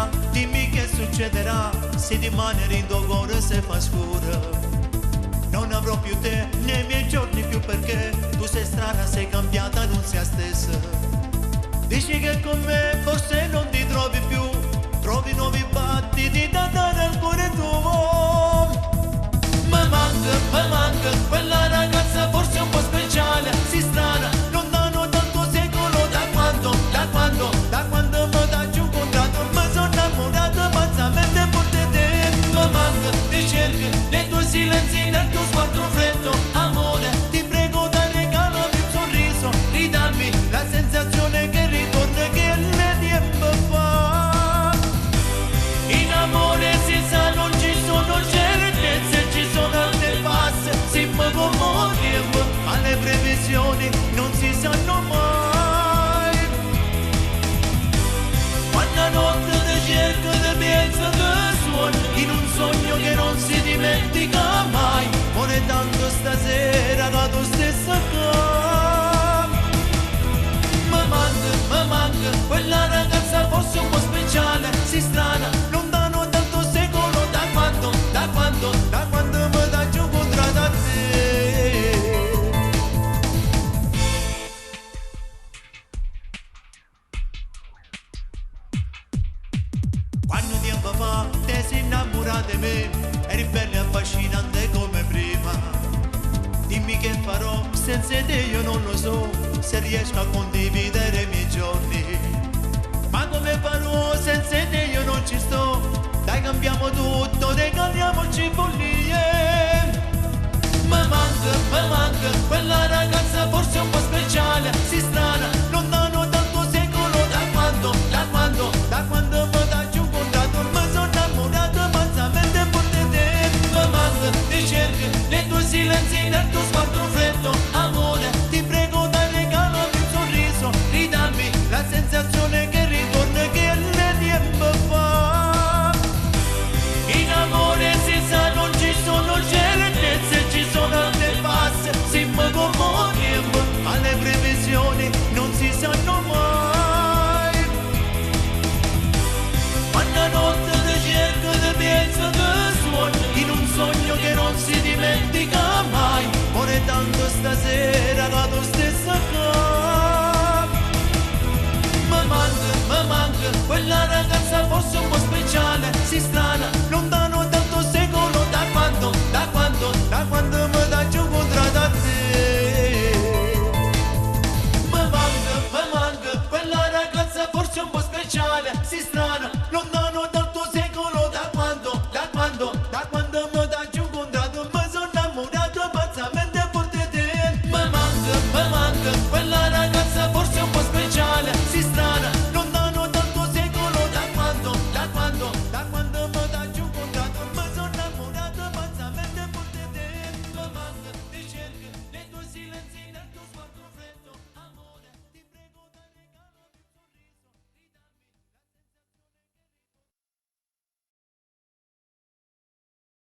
passerà, dimmi che succederà se dimane rindocore se fa scura. Non avrò più te nei miei giorni più perché tu sei strana, sei cambiata, non sei la stessa. Dici che con me forse non ti trovi più, trovi nuovi battiti da dare al cuore tuo. Ma manca quella ragazza forse un po' speciale, si strana, lontano tanto secolo da quando mi dai un contratto, mi sono innamorato pazzamente forte te. Ma manca, ti cerchi, nei tuoi silenzi, nel tuo sguardo freddo, amore, ti prego dai regalami un sorriso, ridammi la sensazione che ritorna che le tempo fa. In amore si sa non ci sono certezze, ci sono altre passe, si mi commuoviamo, ma le previsioni non si sanno mai. Quando notte ti cerco ti penso che suoni, in un sogno che non si dimentica mai. Ora tanto stasera la tua stessa qua. Mi manca quella ragazza forse un po' speciale, si strana, lontano tanto secolo da quando mi dai giù contratto a te. Quando tempo fa te sei innamorata di me, eri bella e affascinante come prima. Dimmi che farò senza te, io non lo so se riesco a condividere i miei giorni. Ma come farò senza te, io non ci sto. Dai, cambiamo tutto, regaliamoci follie. Ma manca quella ragazza forse un po' speciale, si strana, lontano tanto secolo da quando mi dai giù un contratto, mi sono innamorato pazzamente forte te. Ma manca, ti cerchi, nei tuoi silenzi, nel tuo sguardo freddo, amore, ti prego dai regalami un sorriso, ridammi la sensazione che ritorna che le tempo fa. In amore si sa non ci sono certezze, ci sono altre passe, si mi commuoviamo, ma le previsioni non si sanno mai. Quando notte ti cerco ti penso che suoni, in un sogno che non si dimentica mai. Ora tanto stasera la tua stessa qua. Mi manca quella ragazza forse un po'